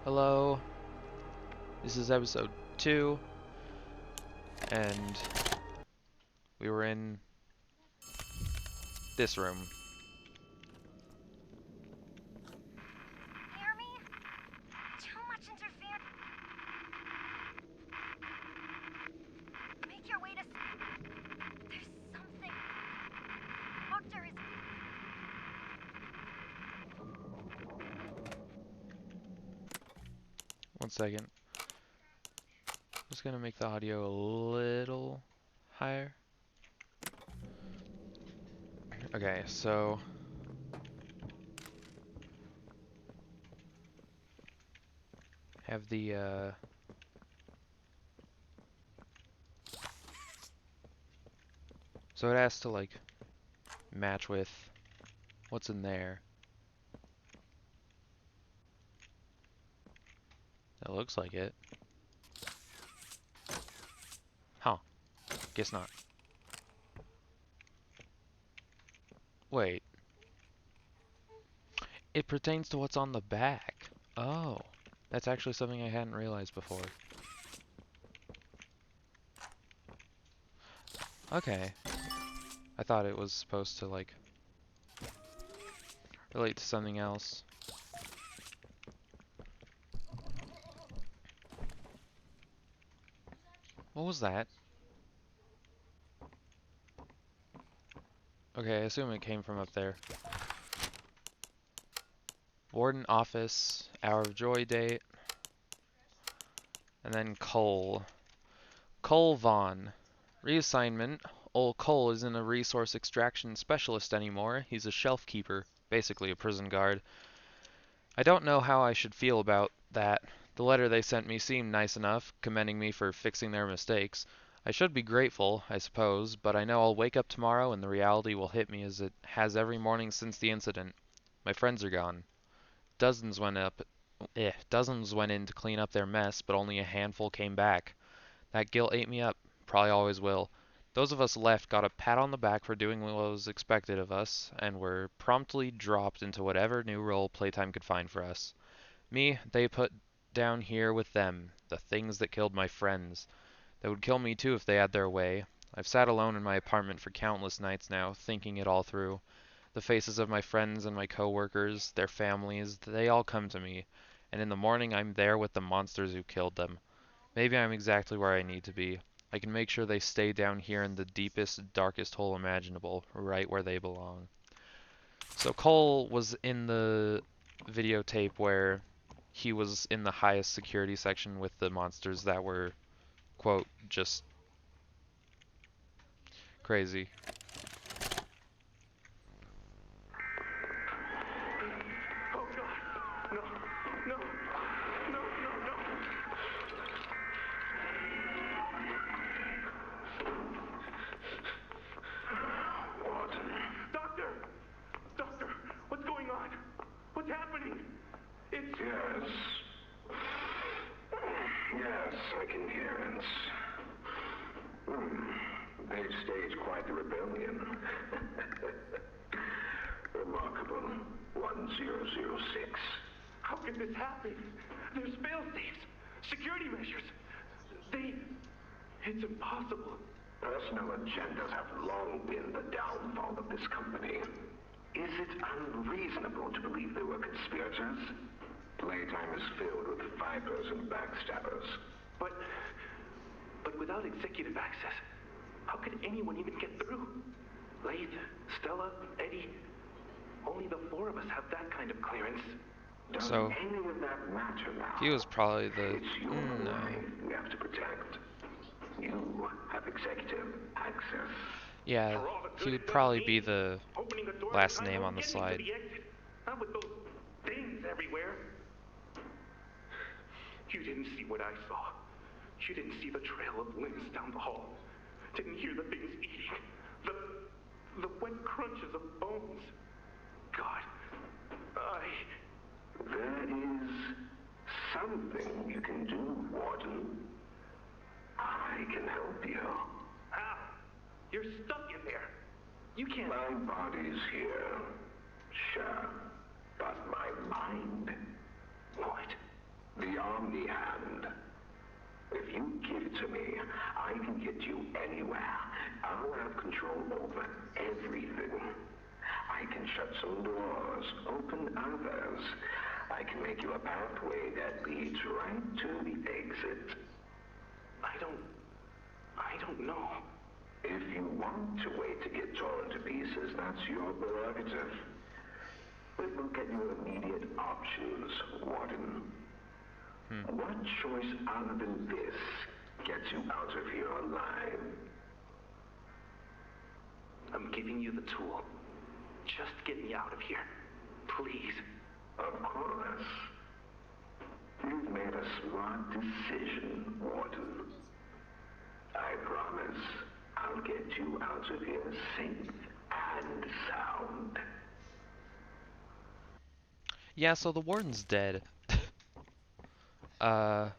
Hello, this is episode 2, and we were in this room. Hear me? Too much interference. Make your way to... There's something... Doctor is... One second. Just gonna make the audio a little higher. Okay, so have the so it has to like match with what's in there. That looks like it. Huh. Guess not. Wait. It pertains to what's on the back. Oh. That's actually something I hadn't realized before. Okay. I thought it was supposed to like relate to something else. What was that? Okay, I assume it came from up there. Warden office, hour of joy date, and then Cole. Cole Vaughn. Reassignment. Old Cole isn't a resource extraction specialist anymore. He's a shelf keeper, basically a prison guard. I don't know how I should feel about that. The letter they sent me seemed nice enough, commending me for fixing their mistakes. I should be grateful, I suppose, but I know I'll wake up tomorrow and the reality will hit me as it has every morning since the incident. My friends are gone. Dozens went in to clean up their mess, but only a handful came back. That guilt ate me up, probably always will. Those of us left got a pat on the back for doing what was expected of us, and were promptly dropped into whatever new role Playtime could find for us. Me, they put down here with them, the things that killed my friends. They would kill me too if they had their way. I've sat alone in my apartment for countless nights now, thinking it all through. The faces of my friends and my coworkers, their families, they all come to me, and in the morning I'm there with the monsters who killed them. Maybe I'm exactly where I need to be. I can make sure they stay down here in the deepest, darkest hole imaginable, right where they belong. So Cole was in the videotape where he was in the highest security section with the monsters that were, quote, just crazy. Oh God! No! No! No! No! No! What? Doctor! Doctor! What's going on? What's happening? It's... Yes. Yes, I can hear it. They've staged quite the rebellion. Remarkable. 1006. How could this happen? There's fail-safes, security measures. It's impossible. Personal agendas have long been the downfall of this company. Is it unreasonable to believe they were conspirators? Playtime is filled with vipers and backstabbers. But without executive access, how could anyone even get through? Lathe, Stella, Eddie, only the four of us have that kind of clearance. Does So, any of that matter now? he was probably the... It's your no. life we have to protect. You have executive access. Yeah, For all the he good would it does probably be me, the opening a door last means I name know on the getting slide. to the exit. Not with those things everywhere. You didn't see what I saw. You didn't see the trail of limbs down the hall. Didn't hear the things eating. The wet crunches of bones. God, There is something you can do, Warden. I can help you. how? You're stuck in there. You can't... My body's here, sure, but my mind, What? Omni-Hand. If you give it to me, I can get you anywhere. I'll have control over everything. I can shut some doors, open others. I can make you a pathway that leads right to the exit. I don't know. If you want to wait to get torn to pieces, that's your prerogative. But look at your immediate options, Warden. What choice other than this gets you out of here alive? I'm giving you the tool. Just get me out of here. Please. Of course. You've made a smart decision, Warden. I promise I'll get you out of here safe and sound. Yeah, so the warden's dead. uh,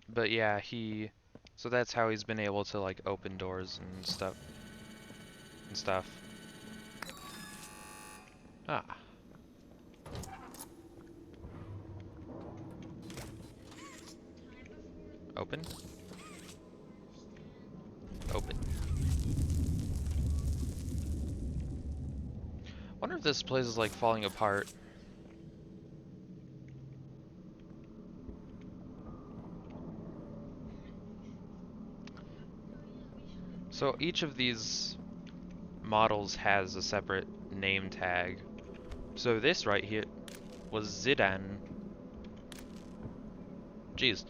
but yeah, so that's how he's been able to like open doors and stuff. Ah. Open. Open. Wonder if this place is like falling apart. So each of these models has a separate name tag. So this right here was Zidane. Jeez.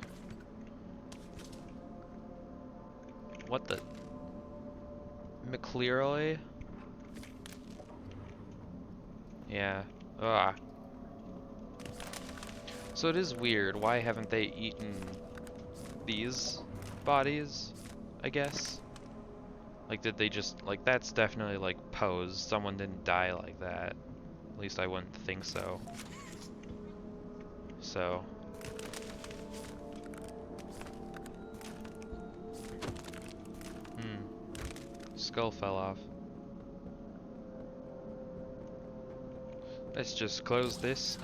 What the? McLeroy? Yeah. Ah. So it is weird. Why haven't they eaten these bodies? I guess. Like, did they just, like, that's definitely like posed. Someone didn't die like that. At least I wouldn't think so. So. Skull fell off. Let's just close this.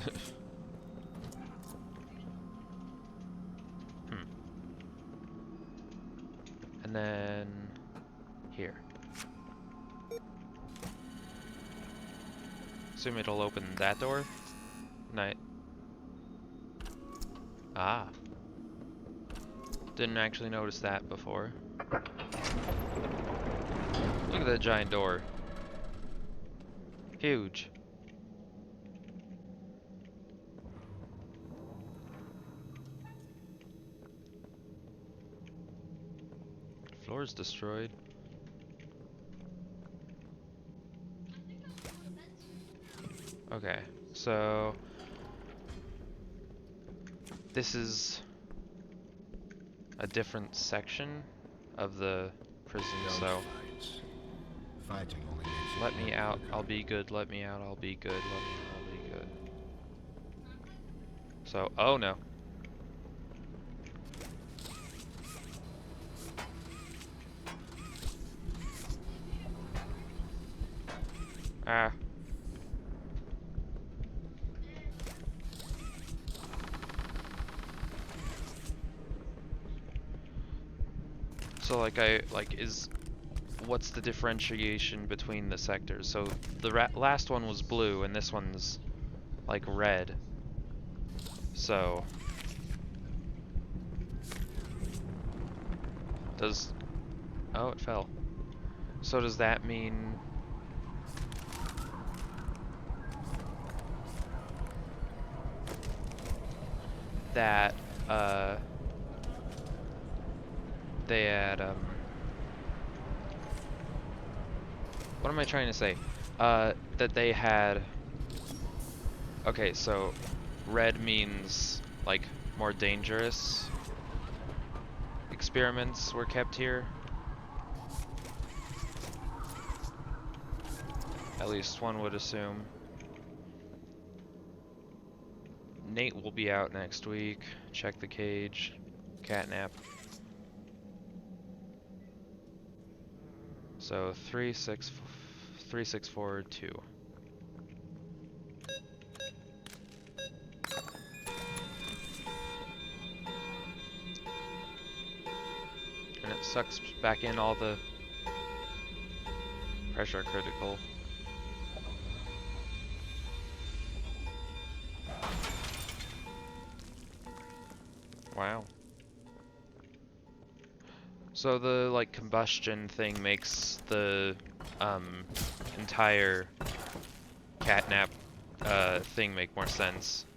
And then here. Assume it'll open that door. Night. Ah. Didn't actually notice that before. Look at that giant door. Huge. Floor's destroyed. Okay, so this is a different section of the prison, so let me out, I'll be good, let me out, I'll be good, let me out, I'll be good. So, oh no. Ah. So what's the differentiation between the sectors? So the last one was blue and this one's like red. So oh, it fell. So does that mean that they had what am I trying to say? That they had, okay, so red means like more dangerous experiments were kept here. At least one would assume. Nate will be out next week. Check the cage. Catnap. So 3642. sucks back in all the pressure critical. Wow. So the like combustion thing makes the entire catnap thing make more sense.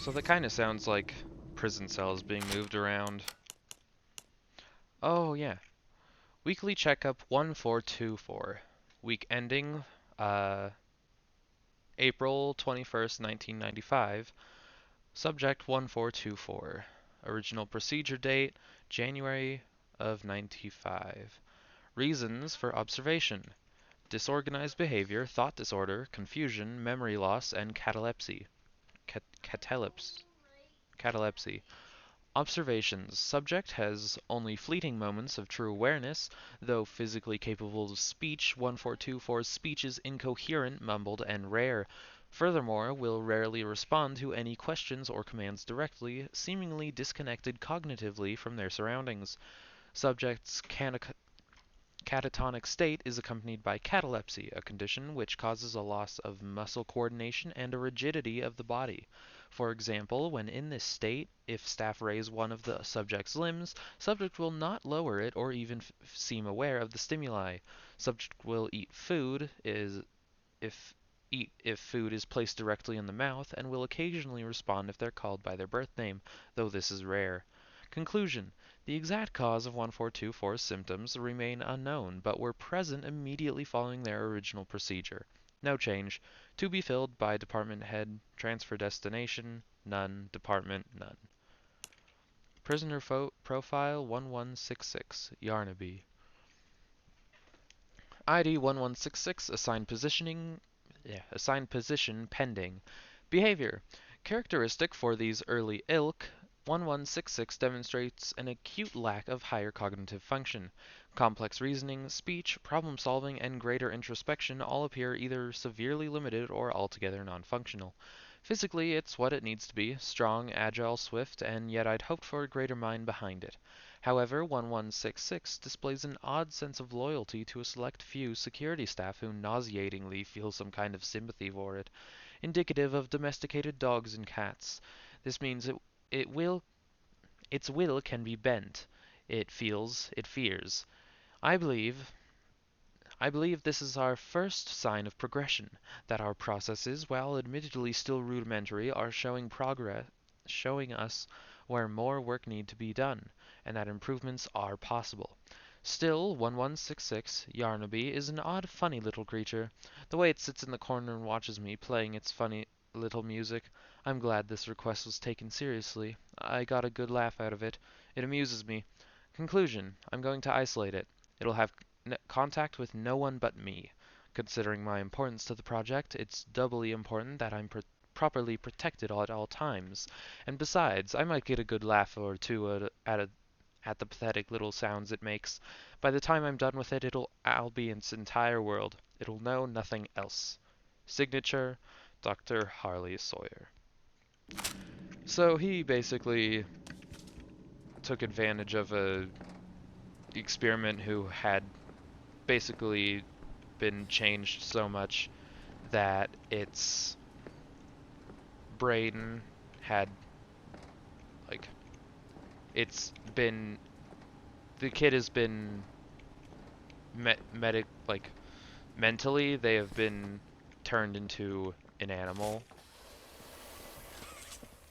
So that kind of sounds like prison cells being moved around. Oh yeah. Weekly checkup 1424. Week ending April 21st, 1995. Subject 1424. Original procedure date January of 95. Reasons for observation: disorganized behavior, thought disorder, confusion, memory loss, and catalepsy. Catalepsy. Observations: subject has only fleeting moments of true awareness. Though physically capable of speech, 1424's speech is incoherent, mumbled, and rare. Furthermore, will rarely respond to any questions or commands directly, seemingly disconnected cognitively from their surroundings. Subject's catatonic state is accompanied by catalepsy, a condition which causes a loss of muscle coordination and a rigidity of the body. For example, when in this state, if staff raise one of the subject's limbs, subject will not lower it or even seem aware of the stimuli. Subject will eat food if if food is placed directly in the mouth, and will occasionally respond if they're called by their birth name, though this is rare. Conclusion: the exact cause of 1424's symptoms remain unknown, but were present immediately following their original procedure. No change. To be filled by department head. Transfer destination: none. Department: none. Prisoner profile 1166. Yarnaby. ID 1166. Assigned position pending. Behavior: characteristic for these early ilk. 1166 demonstrates an acute lack of higher cognitive function. Complex reasoning, speech, problem solving, and greater introspection all appear either severely limited or altogether non-functional. Physically, it's what it needs to be: strong, agile, swift, and yet I'd hoped for a greater mind behind it. However, 1166 displays an odd sense of loyalty to a select few security staff who nauseatingly feel some kind of sympathy for it, indicative of domesticated dogs and cats. This means its will can be bent. It feels, it fears. I believe I believe this is our first sign of progression, that our processes, while admittedly still rudimentary, are showing us where more work need to be done, and that improvements are possible. Still, 1166, Yarnaby, is an odd, funny little creature. The way it sits in the corner and watches me, playing its funny little music. I'm glad this request was taken seriously. I got a good laugh out of it. It amuses me. Conclusion: I'm going to isolate it. It'll have contact with no one but me. Considering my importance to the project, it's doubly important that I'm properly protected at all times. And besides, I might get a good laugh or two at the pathetic little sounds it makes. By the time I'm done with it, I'll be its entire world. It'll know nothing else. Signature, Dr. Harley Sawyer. So he basically took advantage of a experiment who had basically been changed so much that its brain had like it's been the kid has been like mentally they have been turned into an animal,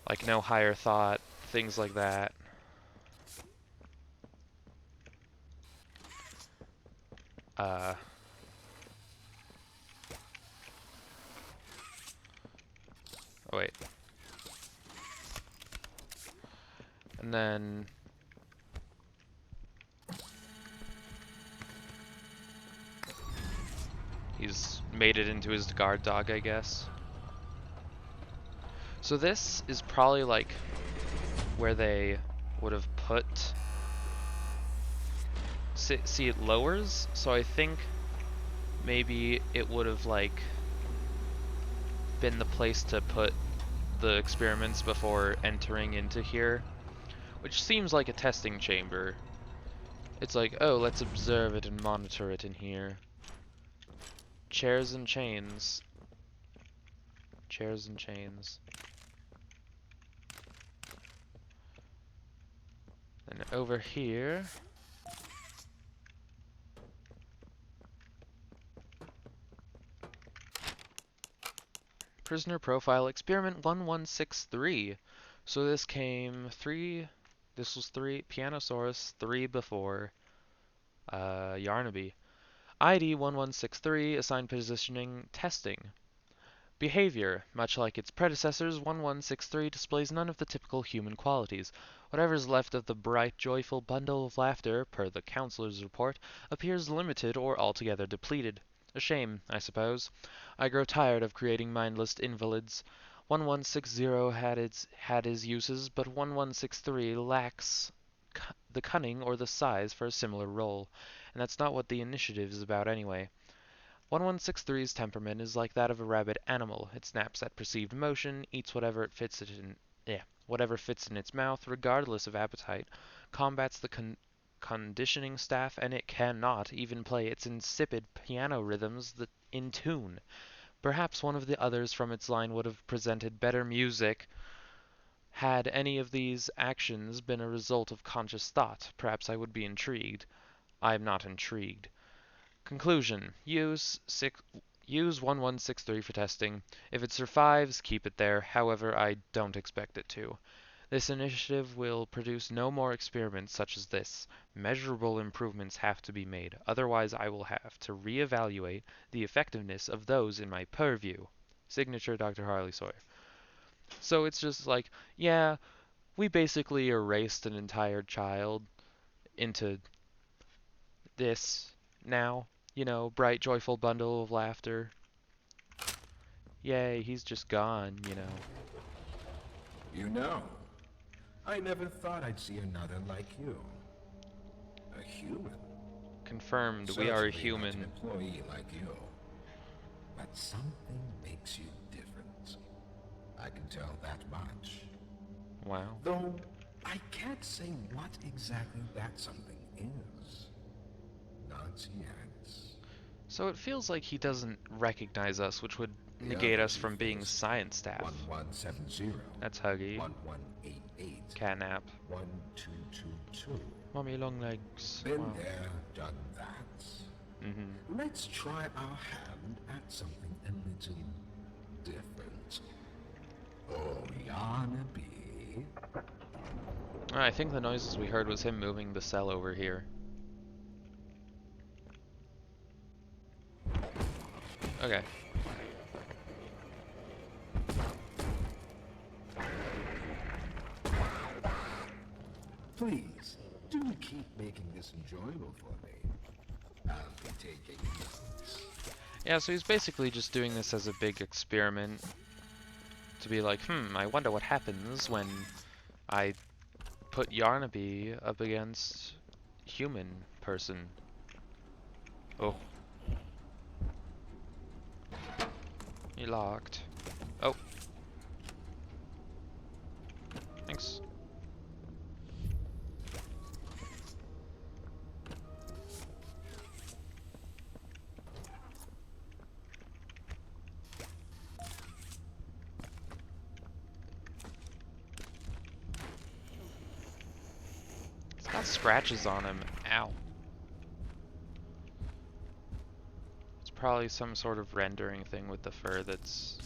like no higher thought, things like that. uh oh wait, and then he's made it into his guard dog, I guess. So this is probably like where they would have put see it lowers, so I think maybe it would have like been the place to put the experiments before entering into here, which seems like a testing chamber. It's like, oh, let's observe it and monitor it in here. Chairs and chains. Chairs and chains. And over here, prisoner profile experiment 1163. So this came this was 3, Pianosaurus 3 before YARNABY. ID 1163, assigned positioning, testing. Behavior. Much like its predecessors, 1163 displays none of the typical human qualities. Whatever is left of the bright, joyful bundle of laughter, per the counselor's report, appears limited or altogether depleted. A shame, I suppose. I grow tired of creating mindless invalids. 1160 had his uses, but 1163 lacks the cunning or the size for a similar role, and that's not what the initiative is about anyway. 1163's temperament is like that of a rabid animal. It snaps at perceived motion, eats whatever fits in its mouth, regardless of appetite, combats the conditioning staff, and it cannot even play its insipid piano rhythms in tune. Perhaps one of the others from its line would have presented better music had any of these actions been a result of conscious thought. Perhaps I would be intrigued. I am not intrigued. Conclusion: use 1163 for testing. If it survives, keep it there. However, I don't expect it to. This initiative will produce no more experiments such as this. Measurable improvements have to be made. Otherwise, I will have to reevaluate the effectiveness of those in my purview. Signature, Dr. Harley Sawyer. So it's just like, yeah, we basically erased an entire child into this now. You know, bright, joyful bundle of laughter. Yay, he's just gone, you know. You know, I never thought I'd see another like you. A human. Confirmed, we are a Certainly not an human. employee like you. But something makes you different. I can tell that much. Wow. Though, I can't say what exactly that something is. Not yet. So it feels like he doesn't recognize us, which would The negate us others you from being faced, science staff. 1170. That's Huggy. 1188. Catnap. 1222. Mommy long legs. Been Wow. there, done that. Let's try our hand at something a little different. Oh, YARNABY. I think the noises we heard was him moving the cell over here. Okay. Please, do keep making this enjoyable for me. I'll be taking notes. Yeah, so he's basically just doing this as a big experiment to be like, I wonder what happens when I put YARNABY up against human person. Oh. He locked. Oh. Thanks. It's got scratches on him. Ow. It's probably some sort of rendering thing with the fur that's...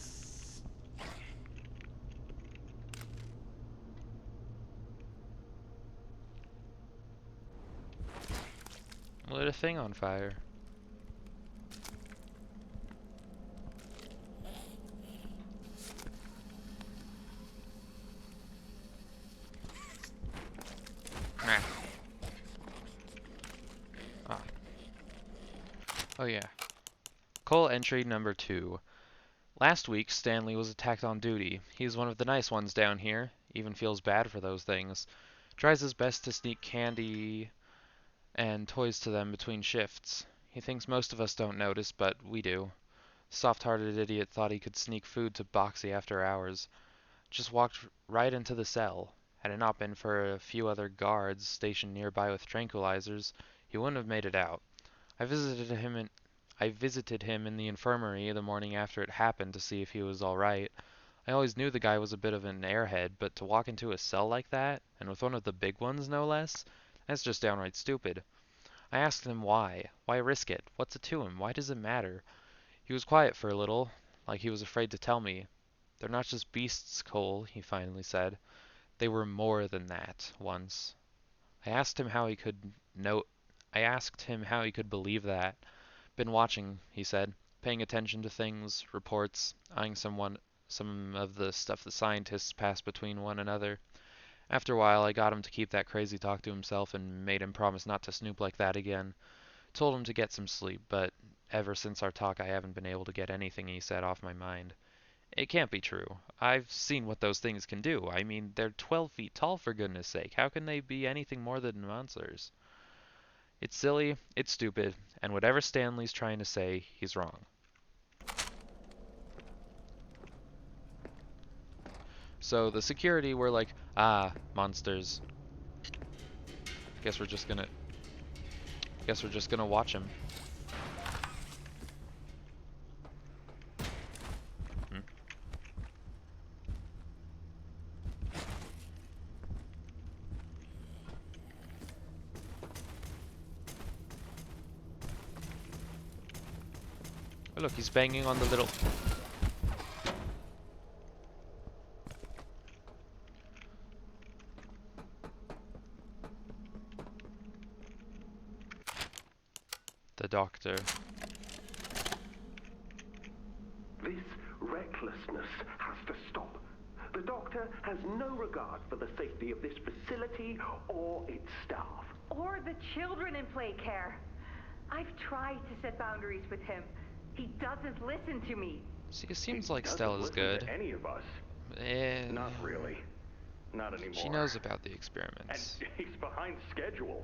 Lit a thing on fire. Ah. Ah. Oh yeah. Cole entry number 2. Last week, Stanley was attacked on duty. He's one of the nice ones down here. Even feels bad for those things. Tries his best to sneak candy and toys to them between shifts. He thinks most of us don't notice, but we do. Soft-hearted idiot thought he could sneak food to Boxy after hours. Just walked right into the cell. Had it not been for a few other guards stationed nearby with tranquilizers, he wouldn't have made it out. I visited him in I visited him in the infirmary the morning after it happened to see if he was all right. I always knew the guy was a bit of an airhead, but to walk into a cell like that, and with one of the big ones no less, that's just downright stupid. I asked him why. Why risk it? What's it to him? Why does it matter? He was quiet for a little, like he was afraid to tell me. They're not just beasts, Cole, he finally said. They were more than that, once. I asked him how he could know I asked him how he could believe that. Been watching, he said, paying attention to things, reports, eyeing some of the stuff the scientists pass between one another. After a while, I got him to keep that crazy talk to himself and made him promise not to snoop like that again. Told him to get some sleep, but ever since our talk, I haven't been able to get anything he said off my mind. It can't be true. I've seen what those things can do. I mean, they're 12 feet tall, for goodness sake. How can they be anything more than monsters? It's silly, it's stupid, and whatever Stanley's trying to say, he's wrong. So the security were like, ah, monsters. Guess we're just gonna watch him. Hmm? Oh, look, he's banging on the little... The doctor. This recklessness has to stop. The doctor has no regard for the safety of this facility or its staff. Or the children in play care. I've tried to set boundaries with him. He doesn't listen to me. See, it seems like Doesn't Stella's listen good. to any of us. Eh, Not really. Not anymore. she knows about the And experiments. he's behind schedule.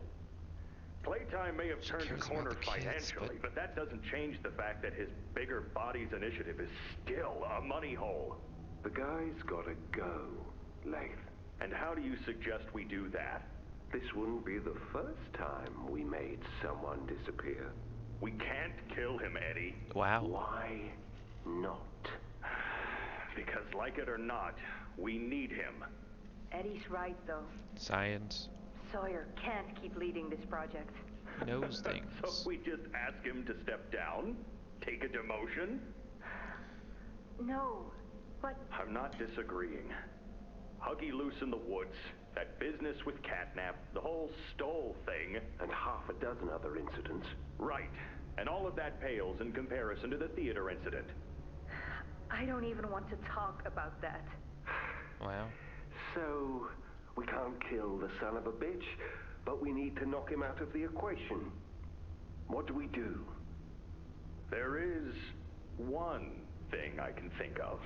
Playtime may have She turned a cares about corner the kids, financially, but that doesn't change the fact that his bigger bodies initiative is still a money hole. The guy's gotta go, Lath. And how do you suggest we do that? This wouldn't be the first time we made someone disappear. We can't kill him, Eddie. Wow. Why not? Because like it or not, we need him. Eddie's right, though. Science. Sawyer can't keep leading this project. He knows So things. we just ask him to step down? Take a demotion? No, but I'm not disagreeing. Huggy loose in the woods, that business with Catnap, the whole Stoll thing. And half a dozen other incidents. Right. And all of that pales in comparison to the theater incident. I don't even want to talk about that. Wow. So, we can't kill the son of a bitch, but we need to knock him out of the equation. What do we do? There is one thing I can think of.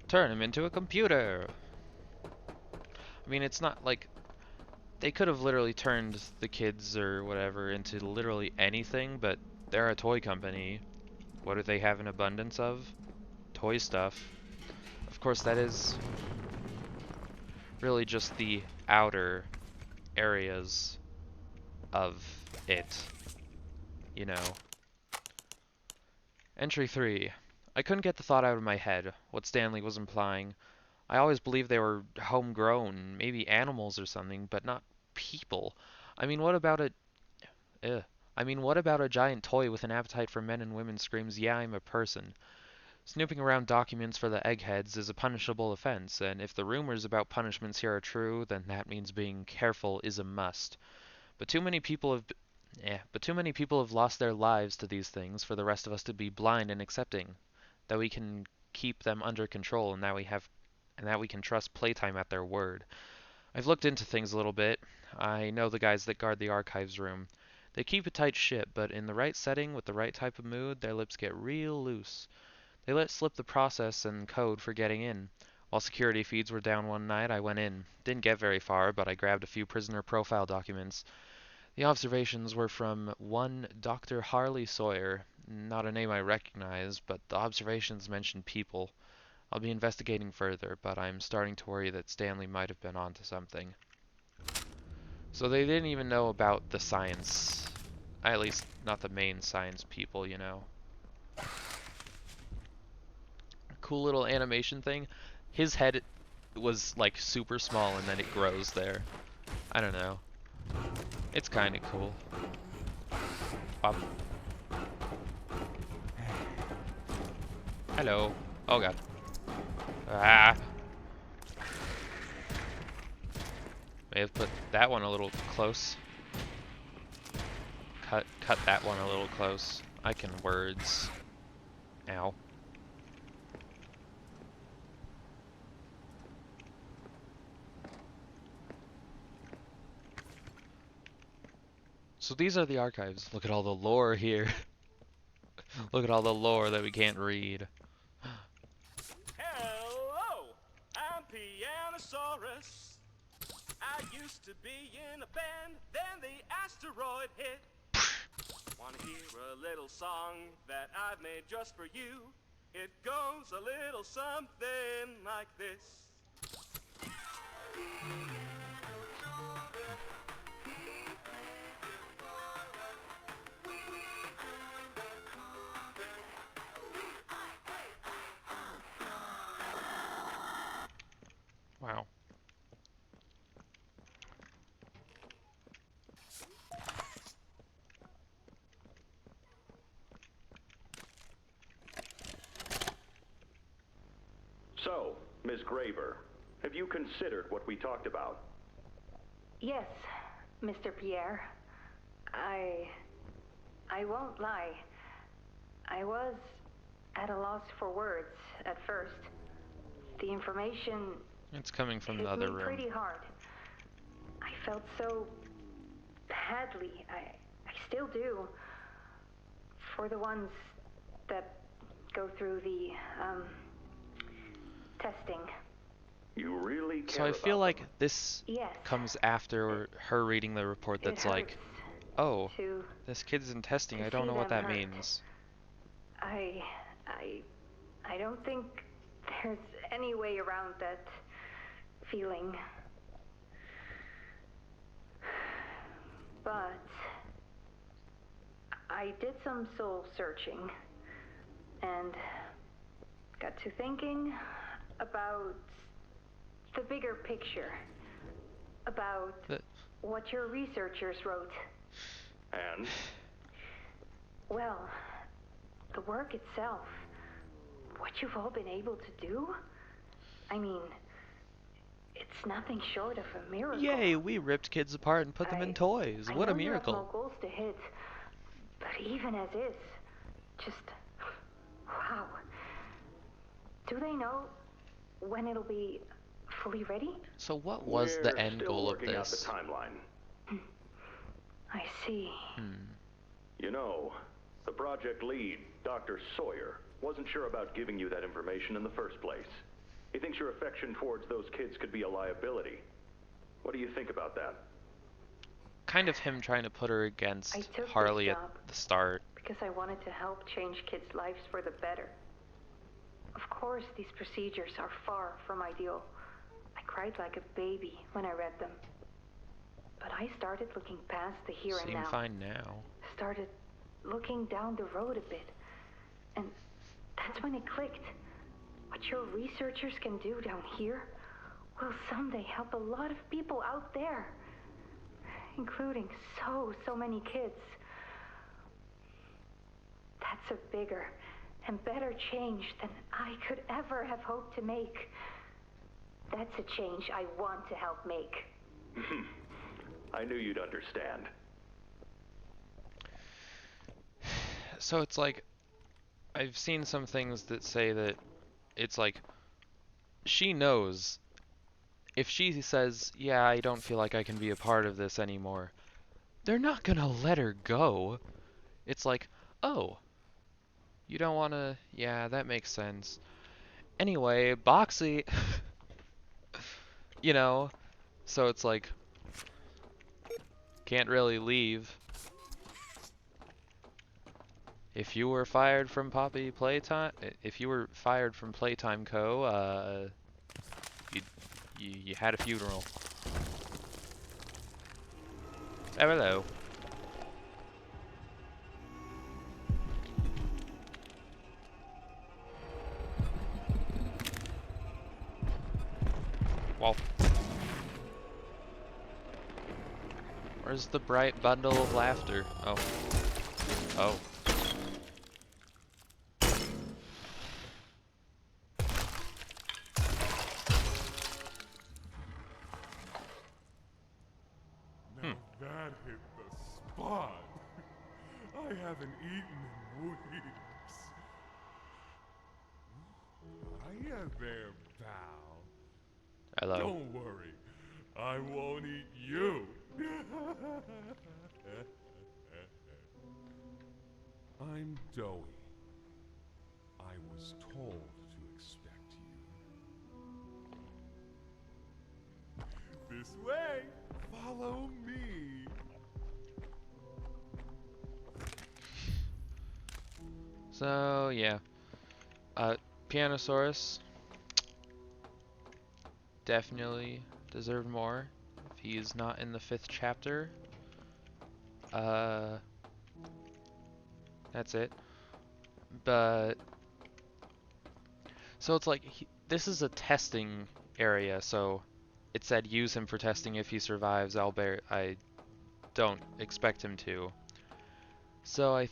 Turn him into a computer. I mean, it's not like they could have literally turned the kids or whatever into literally anything, but they're a toy company. What do they have an abundance of? Toy stuff. Of course, that is really just the outer areas of it. You know. Entry 3. I couldn't get the thought out of my head, what Stanley was implying. I always believed they were homegrown, maybe animals or something, but not people. I mean, what about a... Ugh. I mean, what about a giant toy with an appetite for men and women screams, yeah, I'm a person? Snooping around documents for the eggheads is a punishable offense, and if the rumors about punishments here are true, then that means being careful is a must. But too many people have... but too many people have lost their lives to these things for the rest of us to be blind and accepting that we can keep them under control and that we can trust Playtime at their word. I've looked into things a little bit. I know the guys that guard the archives room. They keep a tight ship, but in the right setting with the right type of mood, their lips get real loose. They let slip the process and code for getting in. While security feeds were down one night, I went in. Didn't get very far, but I grabbed a few prisoner profile documents. The observations were from one Dr. Harley Sawyer. Not a name I recognize, but the observations mentioned people. I'll be investigating further, but I'm starting to worry that Stanley might have been onto something. So they didn't even know about the science. At least, not the main science people, you know. Cool little animation thing. His head was like super small and then it grows there. I don't know. It's kind of cool. Pop. Hello. Oh god. Ah. May have put that one a little close. Cut that one a little close. I can words. Ow. So these are the archives. Look at all the lore here. Look at all the lore that we can't read. Hello, I'm Pianosaurus. I used to be in a band, then the asteroid hit. Wanna hear a little song that I've made just for you? It goes a little something like this. Wow. So, Ms. Graver, have you considered what we talked about? Yes, Mr. Pierre. I won't lie. I was at a loss for words at first. The information It's coming from the hit other me room. pretty hard. I felt so badly. I still do. For the ones that go through the testing. You really care So I feel about like them. this Yes. comes after her reading the report It that's hurts like, oh, to this kid's in testing. to I don't see know what them that hurt. means. I I don't think there's any way around that feeling. But I did some soul searching and got to thinking about the bigger picture, about The- what your researchers wrote. And? Well, the work itself, what you've all been able to do, I mean, it's nothing short of a miracle. Yay, we ripped kids apart and put them in toys. I What a know you have more miracle. goals to hit, but even as is, just wow. Do they know when it'll be fully ready? So what was the We're end still goal of working out the this? timeline. I see. You know, the project lead, Dr. Sawyer, wasn't sure about giving you that information in the first place. He thinks your affection towards those kids could be a liability. What do you think about that? Kind of him trying to put her I against took Harley this at job the start. because I wanted to help change kids' lives for the better. Of course, these procedures are far from ideal. I cried like a baby when I read them. But I started looking past the here and Seem now. fine now. Started looking down the road a bit. And that's when it clicked. What your researchers can do down here will someday help a lot of people out there. Including so many kids. That's a bigger and better change than I could ever have hoped to make. That's a change I want to help make. I knew you'd understand. So it's like, I've seen some things that say that it's like, she knows if she says, yeah, I don't feel like I can be a part of this anymore, they're not gonna let her go. It's like, oh, you don't wanna, yeah, that makes sense. Anyway, Boxy, you know, so it's like, can't really leave. If you were fired from Poppy Playtime, if you were fired from Playtime Co., you, you had a funeral. Oh, hello. Well, where's the bright bundle of laughter? Oh. Oh. Now that hit the spot. I haven't eaten in weeks. Hiya there, pal. Hello. Don't worry, I won't eat you. I'm Doughy. I was told to expect you. This way, follow me. So, yeah. Pianosaurus definitely deserved more if he's not in the 5th chapter. That's it. But, so it's like, this is a testing area, so it said use him for testing if he survives. I don't expect him to. So I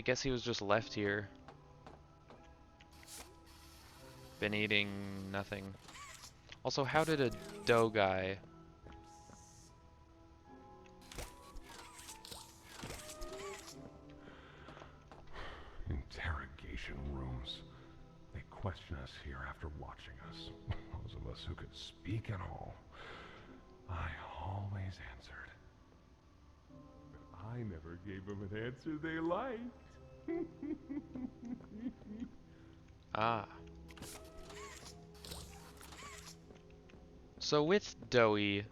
guess he was just left here. Been eating nothing. Also, how did a dough guy... Interrogation rooms. They question us here after watching us. Those of us who could speak at all. I always answered. But I never gave them an answer they liked. Ah. So with Doughy,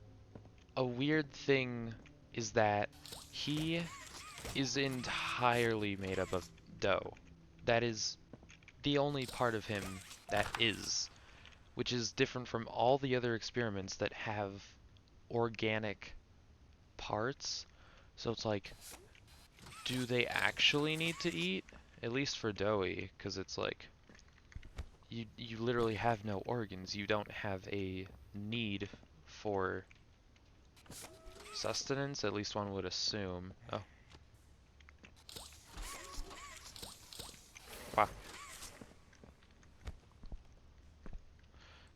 a weird thing is that he is entirely made up of dough. That is the only part of him that is, which is different from all the other experiments that have organic parts. So it's like, do they actually need to eat? At least for Doughy, because it's like, you literally have no organs. You don't have a need for sustenance, at least one would assume. Oh. Wow.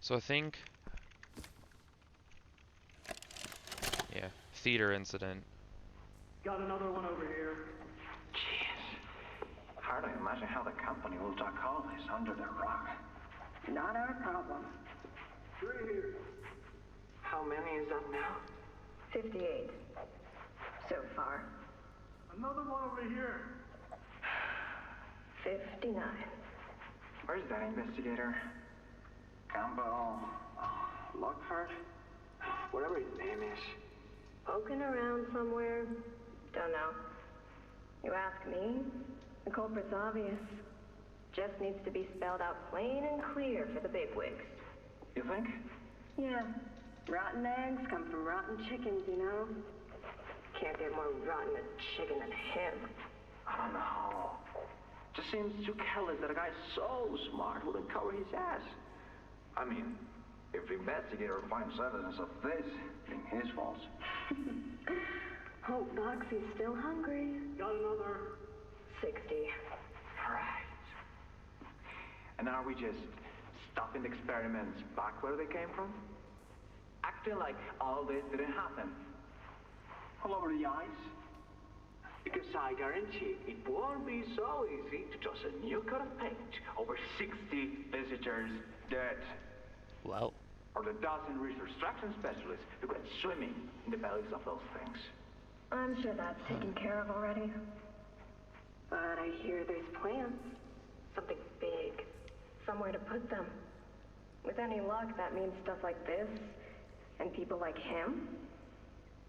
So I think... yeah, theater incident. Got another one over here. Jeez. Hard to imagine how the company will duck all this under the rug. Not our problem. 3 here. How many is that now? 58. So far. Another one over here. 59. Where's that investigator? Campbell, Lockford, whatever his name is. Poking around somewhere? Don't know. You ask me? The culprit's obvious. Just needs to be spelled out plain and clear for the bigwigs. You think? Yeah. Rotten eggs come from rotten chickens, you know? Can't get more rotten a chicken than him. I don't know. Just seems too careless that a guy so smart wouldn't cover his ass. I mean, if the investigator finds evidence of this, being his fault. Hope Boxy's still hungry. Got another. 60. Right. And are we just stopping the experiments back where they came from? Acting like all this didn't happen. All over the ice? Because I guarantee it won't be so easy to toss a new coat of paint over 60 visitors dead. Well. Or the dozen resource extraction specialists who went swimming in the bellies of those things. I'm sure that's taken care of already. But I hear there's plans. Something big. Somewhere to put them. With any luck, that means stuff like this, and people like him,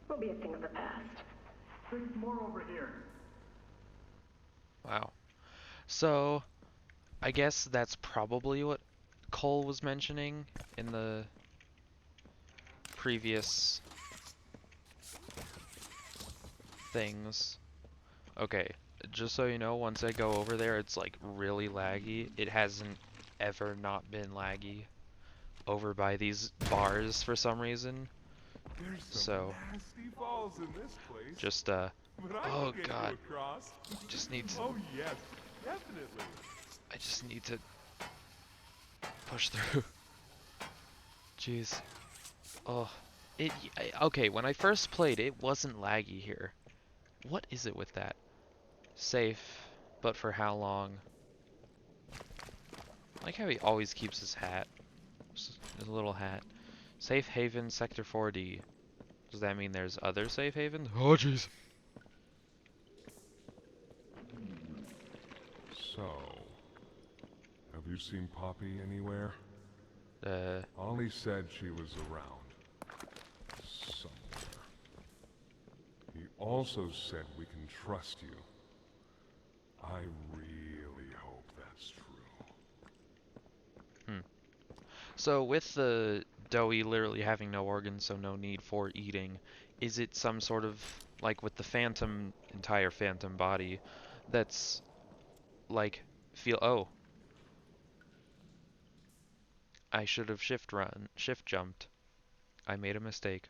will be a thing of the past. There's more over here. Wow. So, I guess that's probably what Cole was mentioning in the previous things. Okay, just so you know, once I go over there, it's like really laggy. It hasn't ever not been laggy over by these bars for some reason. There's some So, nasty falls in this place. just, But I oh can get god, you across. just need to, Oh yes, definitely. I just need to push through. Jeez. Oh, okay, when I first played, it wasn't laggy here. What is it with that? Safe, but for how long? I like how he always keeps his hat. His little hat. Safe haven, sector 4D. Does that mean there's other safe havens? Oh, jeez. So, have you seen Poppy anywhere? Uh, Ollie said she was around. Somewhere. He also said we can trust you. I really hope that's true. so with the doughy literally having no organs, so no need for eating, is it some sort of, like with the phantom, entire phantom body, that's like, oh, I should have shift jumped. I made a mistake.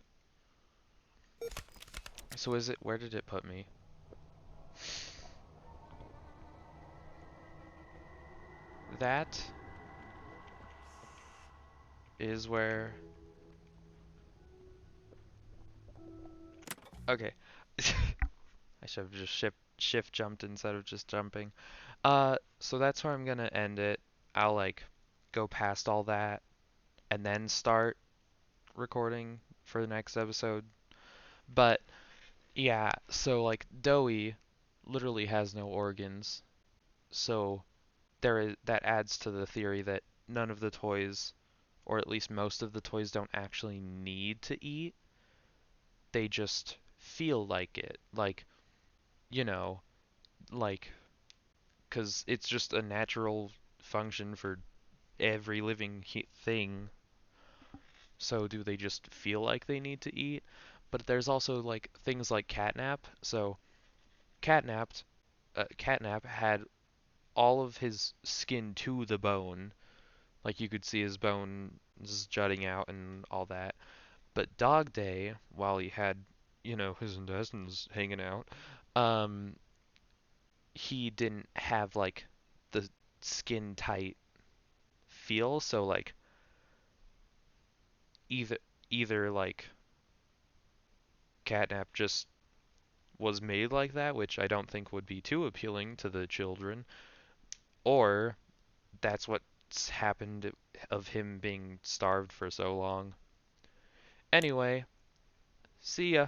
So is it, where did it put me? That is where, okay. I should have just shift jumped instead of just jumping. So that's where I'm gonna end it. I'll like go past all that and then start recording for the next episode. But yeah, so like Doughy literally has no organs. So that adds to the theory that none of the toys, or at least most of the toys, don't actually need to eat. They just feel like it. Like, you know, like, because it's just a natural function for every living thing. So do they just feel like they need to eat? But there's also like things like catnap. So catnap had all of his skin to the bone. Like you could see his bone just jutting out and all that. But Dog Day, while he had, his intestines hanging out, um, he didn't have like the skin tight feel. So like either either like catnap just was made like that, which I don't think would be too appealing to the children, or that's what's happened of him being starved for so long. Anyway, see ya.